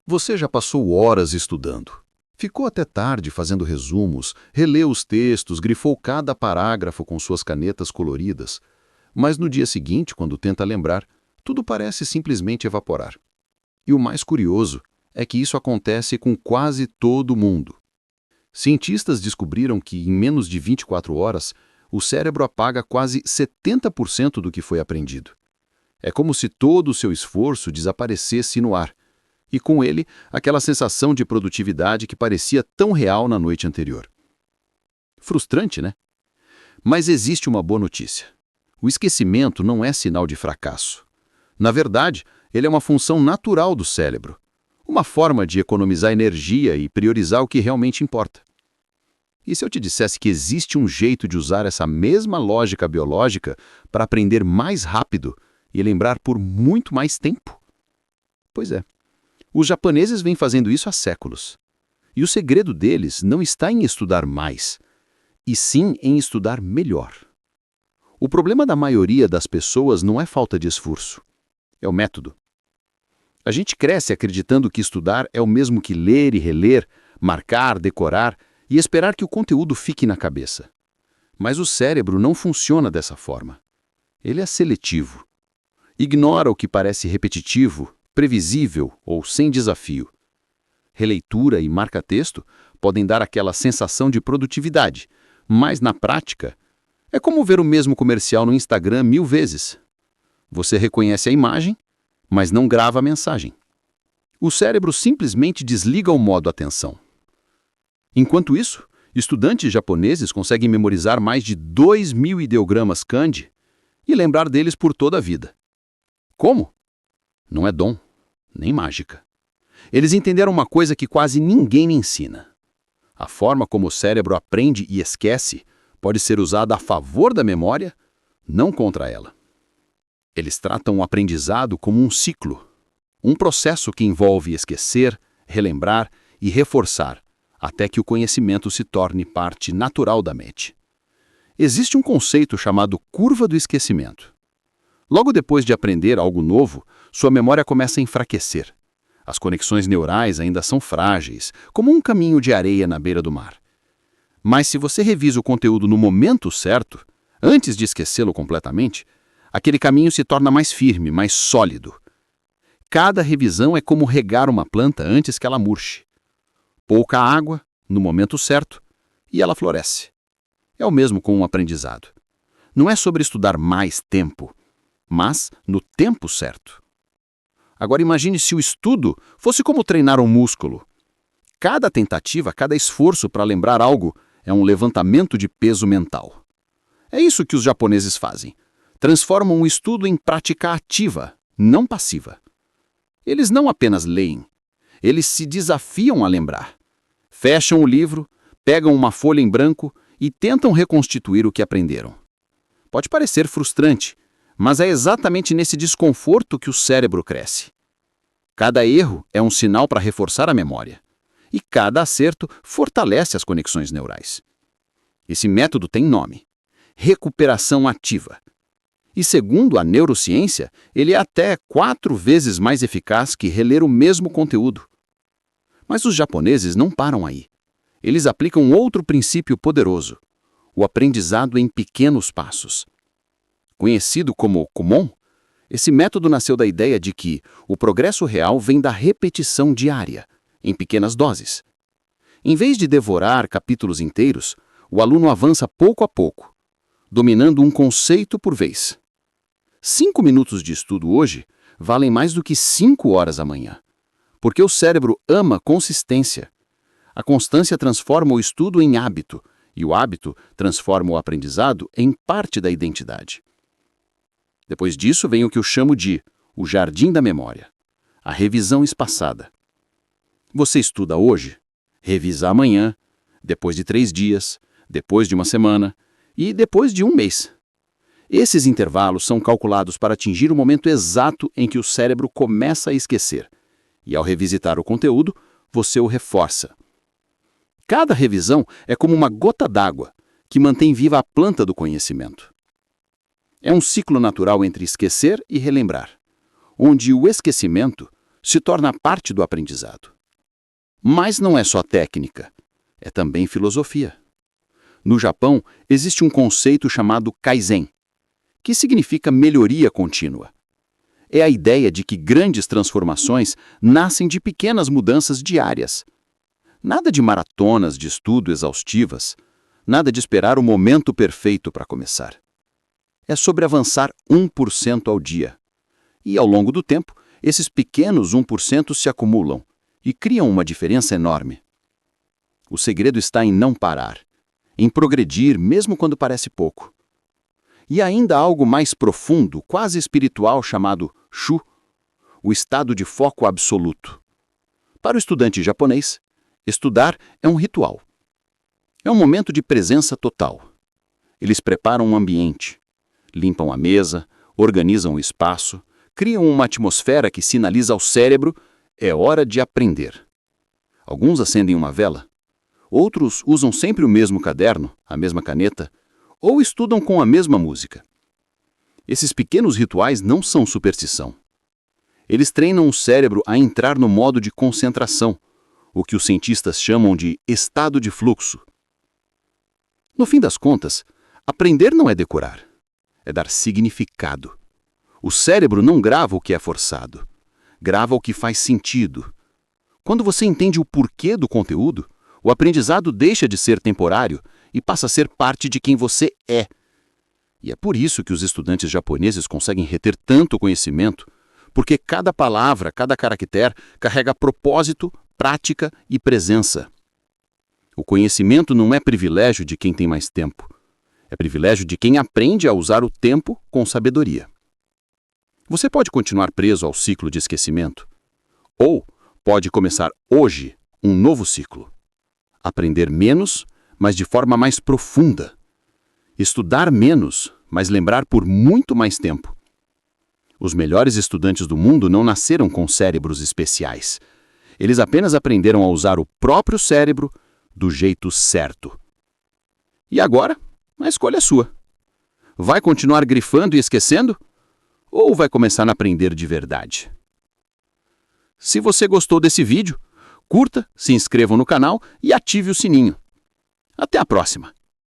Você já passou horas estudando. Ficou até tarde fazendo resumos, releu os textos, grifou cada parágrafo com suas canetas coloridas. Mas no dia seguinte, quando tenta lembrar, tudo parece simplesmente evaporar. E o mais curioso é que isso acontece com quase todo mundo. Cientistas descobriram que, em menos de 24 horas, o cérebro apaga quase 70% do que foi aprendido. É como se todo o seu esforço desaparecesse no ar, e com ele, aquela sensação de produtividade que parecia tão real na noite anterior. Frustrante, né? Mas existe uma boa notícia. O esquecimento não é sinal de fracasso. Na verdade, ele é uma função natural do cérebro, uma forma de economizar energia e priorizar o que realmente importa. E se eu te dissesse que existe um jeito de usar essa mesma lógica biológica para aprender mais rápido e lembrar por muito mais tempo? Pois é. Os japoneses vêm fazendo isso há séculos. E o segredo deles não está em estudar mais, e sim em estudar melhor. O problema da maioria das pessoas não é falta de esforço, é o método. A gente cresce acreditando que estudar é o mesmo que ler e reler, marcar, decorar e esperar que o conteúdo fique na cabeça. Mas o cérebro não funciona dessa forma. Ele é seletivo. Ignora o que parece repetitivo, previsível ou sem desafio. Releitura e marca-texto podem dar aquela sensação de produtividade, mas na prática, é como ver o mesmo comercial no Instagram 1000 vezes. Você reconhece a imagem, mas não grava a mensagem. O cérebro simplesmente desliga o modo atenção. Enquanto isso, estudantes japoneses conseguem memorizar mais de 2.000 ideogramas kanji e lembrar deles por toda a vida. Como? Não é dom, nem mágica. Eles entenderam uma coisa que quase ninguém ensina. A forma como o cérebro aprende e esquece pode ser usada a favor da memória, não contra ela. Eles tratam o aprendizado como um ciclo, um processo que envolve esquecer, relembrar e reforçar, até que o conhecimento se torne parte natural da mente. Existe um conceito chamado curva do esquecimento. Logo depois de aprender algo novo, sua memória começa a enfraquecer. As conexões neurais ainda são frágeis, como um caminho de areia na beira do mar. Mas se você revisa o conteúdo no momento certo, antes de esquecê-lo completamente, aquele caminho se torna mais firme, mais sólido. Cada revisão é como regar uma planta antes que ela murche. Pouca água, no momento certo, e ela floresce. É o mesmo com um aprendizado. Não é sobre estudar mais tempo, mas no tempo certo. Agora imagine se o estudo fosse como treinar um músculo. Cada tentativa, cada esforço para lembrar algo é um levantamento de peso mental. É isso que os japoneses fazem. Transformam o estudo em prática ativa, não passiva. Eles não apenas leem, eles se desafiam a lembrar. Fecham o livro, pegam uma folha em branco e tentam reconstituir o que aprenderam. Pode parecer frustrante, mas é exatamente nesse desconforto que o cérebro cresce. Cada erro é um sinal para reforçar a memória, e cada acerto fortalece as conexões neurais. Esse método tem nome: recuperação ativa. E segundo a neurociência, ele é até 4 vezes mais eficaz que reler o mesmo conteúdo. Mas os japoneses não param aí. Eles aplicam outro princípio poderoso: o aprendizado em pequenos passos. Conhecido como Kumon, esse método nasceu da ideia de que o progresso real vem da repetição diária, em pequenas doses. Em vez de devorar capítulos inteiros, o aluno avança pouco a pouco, dominando um conceito por vez. 5 minutos de estudo hoje valem mais do que 5 horas amanhã, porque o cérebro ama consistência. A constância transforma o estudo em hábito, e o hábito transforma o aprendizado em parte da identidade. Depois disso vem o que eu chamo de o jardim da memória, a revisão espaçada. Você estuda hoje, revisa amanhã, depois de 3 dias, depois de uma semana e depois de um mês. Esses intervalos são calculados para atingir o momento exato em que o cérebro começa a esquecer, e ao revisitar o conteúdo, você o reforça. Cada revisão é como uma gota d'água que mantém viva a planta do conhecimento. É um ciclo natural entre esquecer e relembrar, onde o esquecimento se torna parte do aprendizado. Mas não é só técnica, é também filosofia. No Japão, existe um conceito chamado Kaizen, que significa melhoria contínua. É a ideia de que grandes transformações nascem de pequenas mudanças diárias. Nada de maratonas de estudo exaustivas, nada de esperar o momento perfeito para começar. É sobre avançar 1% ao dia. E, ao longo do tempo, esses pequenos 1% se acumulam e criam uma diferença enorme. O segredo está em não parar, em progredir mesmo quando parece pouco. E ainda há algo mais profundo, quase espiritual, chamado Shu, o estado de foco absoluto. Para o estudante japonês, estudar é um ritual. É um momento de presença total. Eles preparam um ambiente, limpam a mesa, organizam o espaço, criam uma atmosfera que sinaliza ao cérebro: é hora de aprender. Alguns acendem uma vela, outros usam sempre o mesmo caderno, a mesma caneta, ou estudam com a mesma música. Esses pequenos rituais não são superstição. Eles treinam o cérebro a entrar no modo de concentração, o que os cientistas chamam de estado de fluxo. No fim das contas, aprender não é decorar, é dar significado. O cérebro não grava o que é forçado, grava o que faz sentido. Quando você entende o porquê do conteúdo, o aprendizado deixa de ser temporário e passa a ser parte de quem você é. E é por isso que os estudantes japoneses conseguem reter tanto conhecimento, porque cada palavra, cada caractere carrega propósito, prática e presença. O conhecimento não é privilégio de quem tem mais tempo. É privilégio de quem aprende a usar o tempo com sabedoria. Você pode continuar preso ao ciclo de esquecimento, ou pode começar hoje um novo ciclo. Aprender menos, mas de forma mais profunda. Estudar menos, mas lembrar por muito mais tempo. Os melhores estudantes do mundo não nasceram com cérebros especiais. Eles apenas aprenderam a usar o próprio cérebro do jeito certo. E agora, a escolha é sua. Vai continuar grifando e esquecendo? Ou vai começar a aprender de verdade? Se você gostou desse vídeo, curta, se inscreva no canal e ative o sininho. Até a próxima!